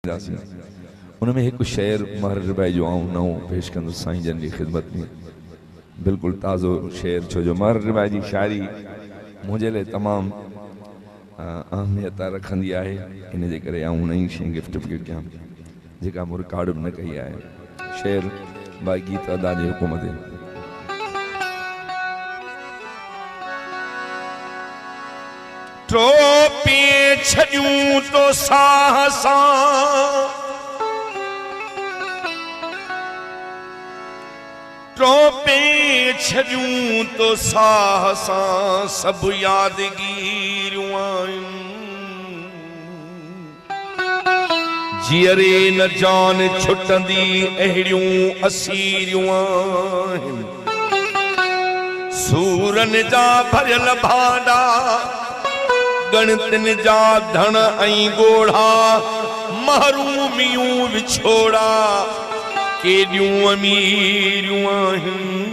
उनमें एक शेर महर भाई जो आऊँ नओं पेश कंदो साईं जन की खिदमत में बिल्कुल ताज़ो शेर छो जो महर भाई जी शायरी मुझे लिए तमाम अहमियत रखंदी है इन जे करे आऊँ नई शइ गिफ्ट पियो कयां जेका मूं रिकॉर्ड न कई है शेर भाई गीत अदा जी हुकुम ते ट्रोपी छजूं तो साहसा ट्रोपे छजूं तो साहसा सब यादगीरियूं जियरे न जान छुटंदी अहिड़ियूं असीरियूं सूरन जा भरियल भांडा गणतिन जा धन ऐं गोढ़ा महरूमियूं विछोड़ा केॾियूं अमीरियूं आहिनि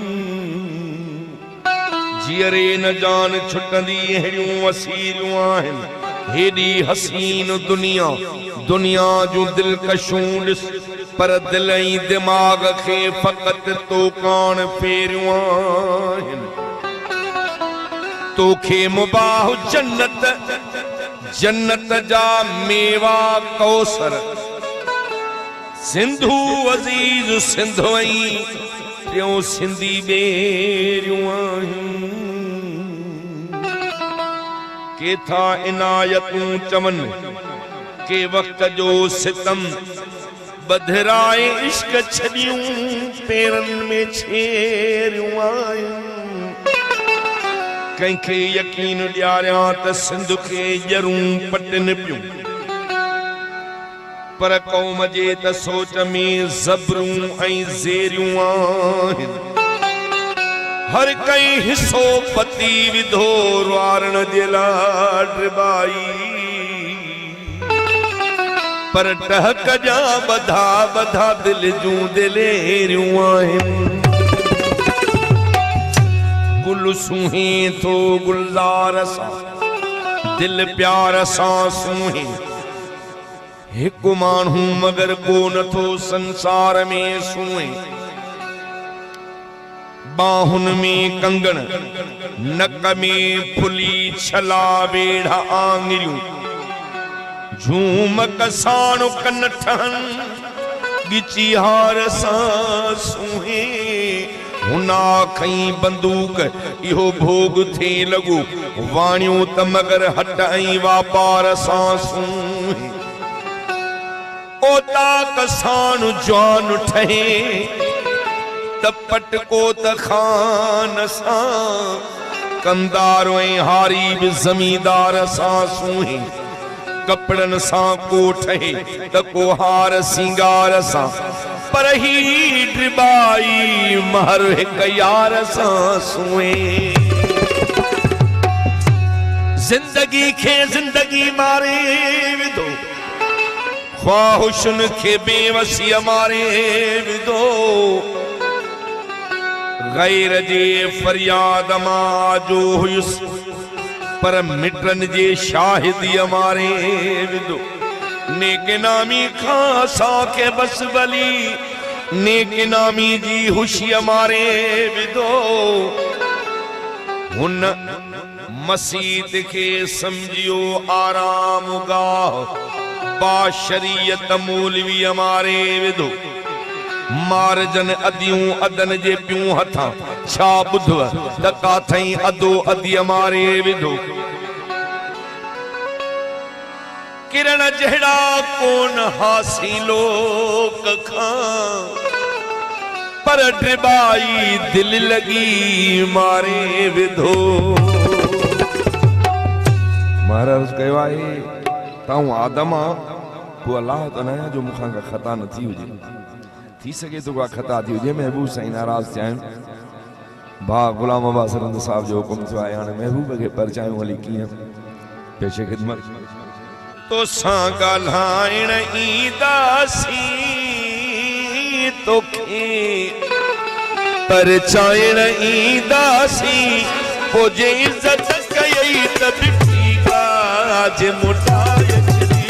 जियरे न जान छुटंदी अहिड़ियूं असीरियूं आहिनि हेॾी हसीन दुनिया दुनिया जूं दिलकशूं ॾिस पर दिल ऐं दिमाग़ खे फ़क़ति तो कान फेरियूं आहिनि तोखे मुबाह जन्नत जन्नत जा मेवा कौसर सिंधु अजीज सिंधवई टियों सिंधी बेरियूं केथा इनायतूं चवन के वक्त जो सितम बधराए इश्क छड़ियूं पेरन में छेरियूं कंखे यकीन ॾियारियां त सिंध खे जरूं पटिन पियूं पर क़ौम जे त सोच में ज़बरूं ऐं ज़ेरियूं आहिनि हर कंहिं हिसो पती विधो रुआरण जे लाइ ड्रिबाई पर टहक जा बधा बधा दिल जूं दिलेरियूं आहिनि गुल सूहे तो गुलजार सा दिल प्यार सा सूहे एक मानू मगर को न थो संसार में सूहे बाहुन में कंगण नक में फुली छला बेड़ा आंगरियूं झूम कसाणो कन ठहन गिची हार सा सूहे हुना खई बंदूक इहो भोग थे लगू वाणियों त मगर हट ऐं वापार सां सूहे ओता कसान जान ठहे त पटको त खान सां कंदार ऐं हारी बि ज़मींदार सां सूहे कपड़न सां को ठहे त को हार सिंगार सां पर ही ड्रिबाई महर हिक यार सां सूहे जिंदगी खे जिंदगी मारे विधो ख्वाहिशुन खे बेवसी मारे विधो गैर जे फरियाद मां जो हुयुस पर मिटन जे शाहिदी मारे विधो नेक नामी खां साके बस बली नेक नामी जी हुशी मारे विधो हुन मसीद के समझियो आराम गाह बाशरियत मौलवी मारे विधो मारजन अदियूं अदन जे पियूं हथा छा बुधव त काथई अदो अदी मारे विधो किरण जहिड़ा कोन हासिलो कखां पर ड्रिबाई दिल लगी मारे विधो महाराज कयो आहे ताऊं आदम को अल्लाह त न जो मुखां का खता न थी हुजे थी सके तो का खता थी हुजे महबूब साईं नाराज थिया आहिनि भा गुलाम अब्बास सरंद साहब जो हुकुम थियो आहे हाणे महबूब खे परचायूं हली कीअं पेशे ख़िदमत तो सां ॻाल्हाइण ईंदासीं तोखे परचाइण ईंदासीं पोइ जे इज़त कयई त बि ठीकु आहे जे मोटाए छॾी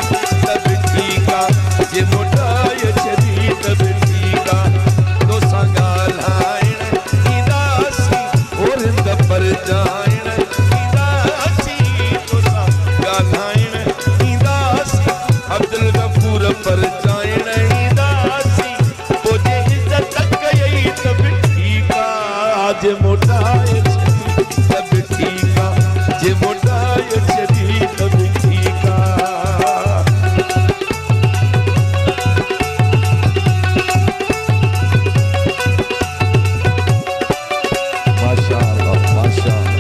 त बि ठीकु आहे जे दूर पर जाइण ईंदासी पोइ इज़त कयई त बि ठीकु आहे जे मोटाए छॾी त बि ठीकु आहे जे मोटाए छॾी त बि ठीकु आहे माशाअल्लाह माशाअल्लाह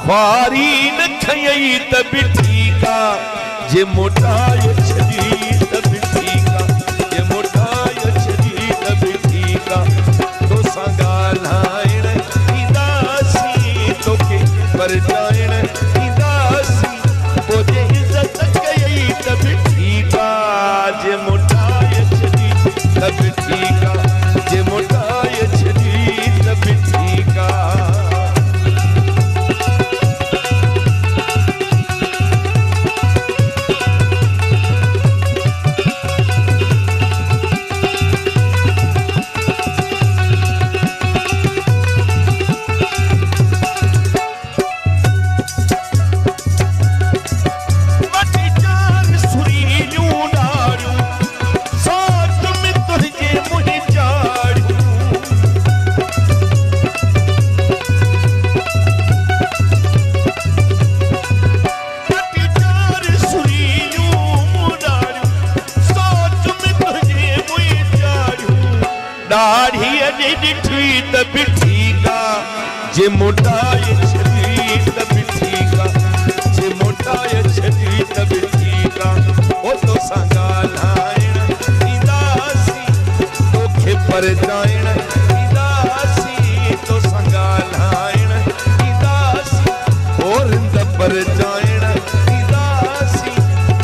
ख्वारी न खयई त बि ठीकु आहे जे मोटाए छॾी त बि ठीकु आहे जे मोटाए छॾी त बि ठीकु आहे तोसां ॻाल्हाइण ईंदासीं तोखे परचाइण ईंदासीं पोइ इज़त कयई त बि ठीकु आहे जे मोटाए छॾी त बि ठीकु आहे जे मोटाए छॾी त बि ठीकु आहे त बि ठीकु आहे जे मोटाए छॾी त बि ठीकु आहे जे मोटाए छॾी त बि ठीकु आहे ओ तोसां ॻाल्हाइण ईंदासीं तोखे परचाइण ईंदासीं तोसां ॻाल्हाइण ईंदासीं ओ रिंद परचाइण ईंदासीं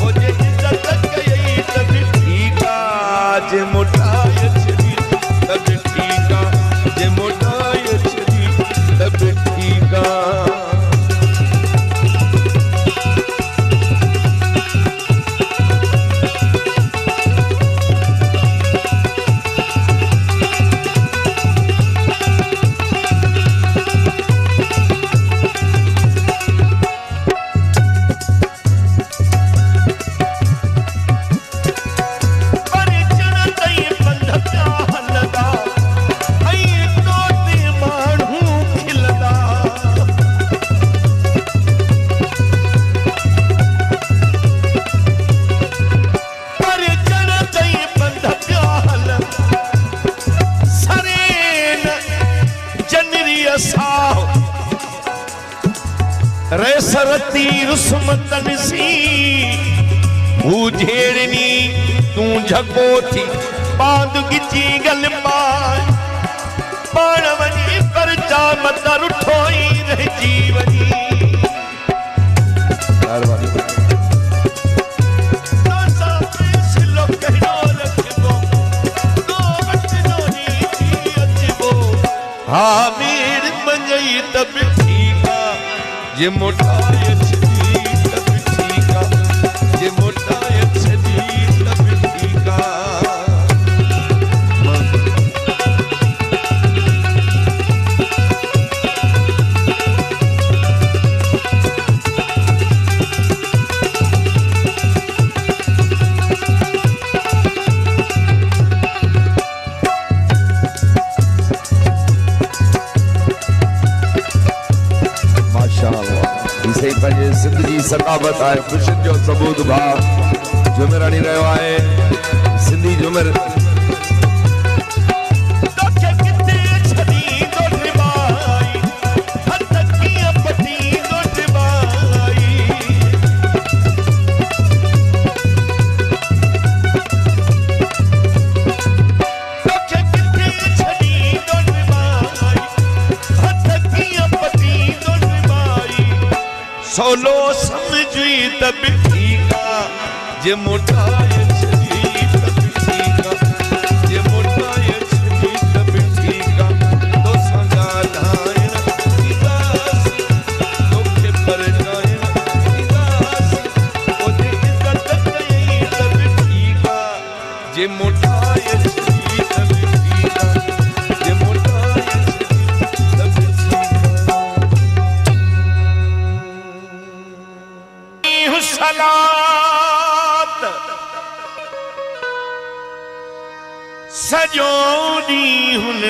ओ जे इज़त कयई त बि ठीकु आहे जे मोटाए छॾी त बि ठीकु आहे जे मोटाए छॾी त बि ठीकु आहे रेसरती रुस्मतन सी उजेड़नी तू झको थी बांध गिची गल पाए पाण वनी परचा मत रुठोई रही वनी हाँ मेर मंगई तब ठीक जे मोटाए छॾी त बि ठीकु आहे जे मोटाए छॾी त बि ठीकु आहे जिंदगी सकाबत है खुशियन जो सबूत भाव जुमिर हणी रहियो आहे सिंधी जुमिर सोलो समझी तब ठीक जे मोटाए छॾी तब ठीक जे मोटाए जे मोटाए जे मोटाए सलात सजो दी हुन